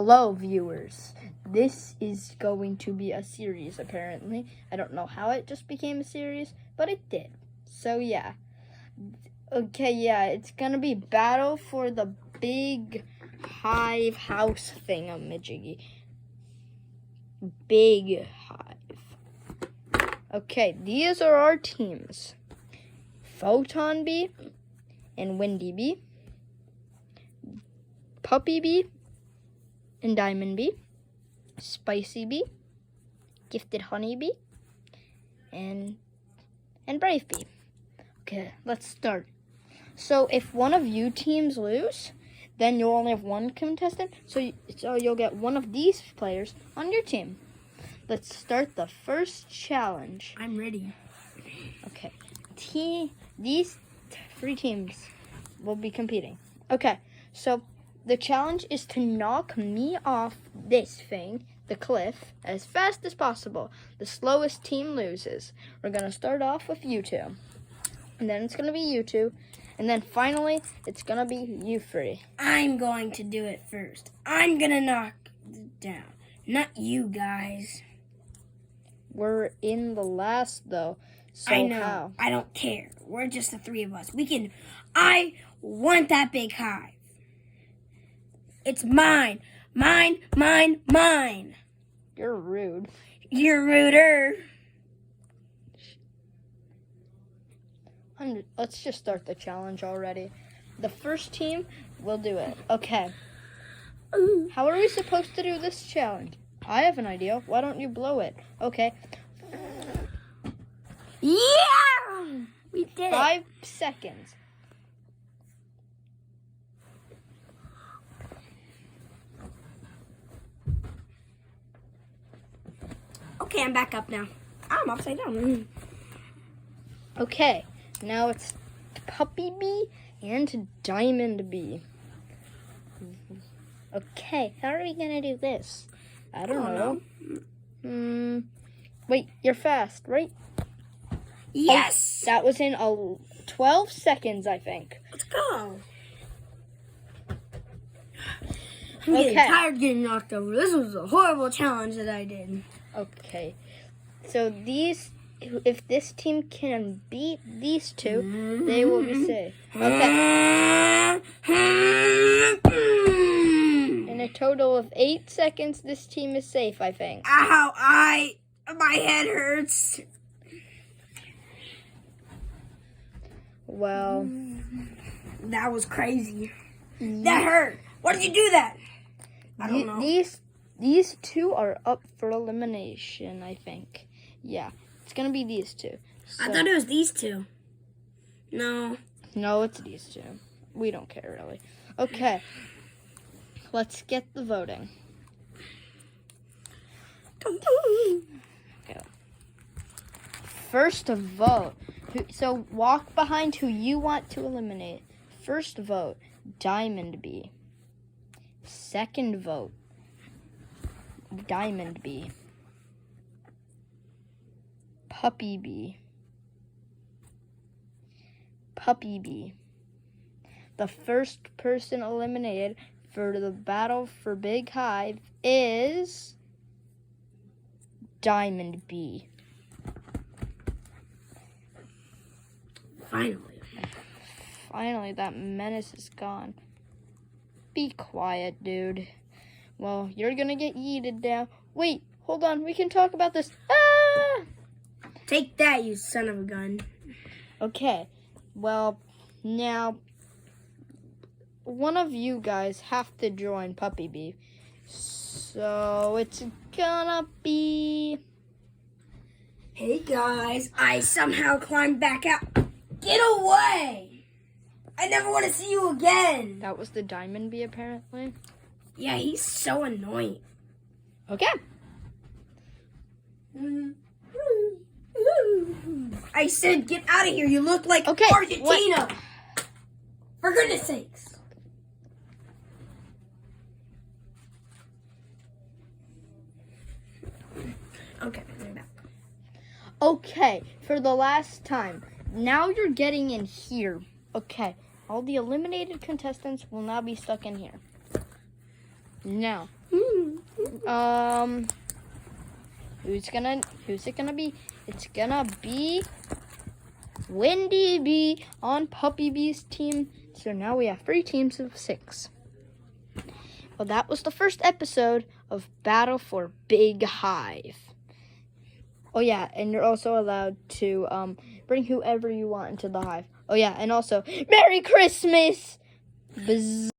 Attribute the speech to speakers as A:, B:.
A: Hello, viewers. This is going to be a series, apparently. I don't know how it just became a series, but it did. So, yeah. Okay, yeah, it's gonna be battle for the big hive house thingamajiggy. Big hive. Okay, these are our teams. Photon Bee and Windy Bee. Puppy Bee and Diamond Bee, Spicy Bee, Gifted Honey Bee, and Brave Bee. Okay, let's start. So if one of you teams lose, then you'll only have one contestant. So you'll get one of these players on your team. Let's start the first challenge.
B: I'm ready.
A: Okay, these three teams will be competing. Okay, so the challenge is to knock me off this thing, the cliff, as fast as possible. The slowest team loses. We're going to start off with you two. And then it's going to be you two. And then finally, it's going to be you three.
B: I'm going to do it first. I'm going to knock it down. Not you guys.
A: We're in the last, though. So
B: I know.
A: How?
B: I don't care. We're just the three of us. I want that big hive. It's mine. Mine, mine, mine.
A: You're rude.
B: You're ruder.
A: Let's just start the challenge already. The first team will do it. Okay. How are we supposed to do this challenge? I have an idea. Why don't you blow it? Okay.
B: Yeah! We did it.
A: 5 seconds.
B: Okay, I'm back up now. I'm upside down.
A: Okay, now it's Puppy Bee and Diamond Bee. Okay, how are we gonna do this? I don't know. Wait, you're fast, right?
B: Yes!
A: Oh, that was in 12 seconds, I think.
B: Let's go. I'm getting tired of getting knocked over. This was a horrible challenge that I did.
A: Okay, so if this team can beat these two, they will be safe. Okay. In a total of 8 seconds, this team is safe, I think.
B: Ow, my head hurts.
A: Well,
B: that was crazy. That hurt. Why did you do that? I don't know.
A: These two are up for elimination, I think. Yeah, it's gonna be these two. So,
B: I thought it was these two. No,
A: it's these two. We don't care, really. Okay, let's get the voting. Okay. First vote. So walk behind who you want to eliminate. First vote, Diamond Bee. Second vote, Diamond Bee. Puppy Bee. Puppy Bee. The first person eliminated for the battle for Big Hive is Diamond Bee. Finally, that menace is gone. Be quiet, dude. Well, you're gonna get yeeted down. Wait, hold on. We can talk about this. Ah!
B: Take that, you son of a gun.
A: Okay. Well, now, one of you guys have to join Puppy Bee. So, it's gonna be...
B: Hey, guys. I somehow climbed back out. Get away! I never want to see you again.
A: That was the Diamond Bee, apparently.
B: Yeah, he's so annoying.
A: Okay.
B: I said get out of here. You look like Argentina. What? For goodness sakes. Okay, I'm back.
A: Okay, for the last time. Now you're getting in here. Okay, all the eliminated contestants will now be stuck in here. Now, Who's it gonna be? It's gonna be Windy Bee on Puppy Bee's team. So now we have 3 teams of 6. Well, that was the first episode of Battle for Big Hive. Oh yeah, and you're also allowed to bring whoever you want into the hive. Oh yeah, and also Merry Christmas. Bzz.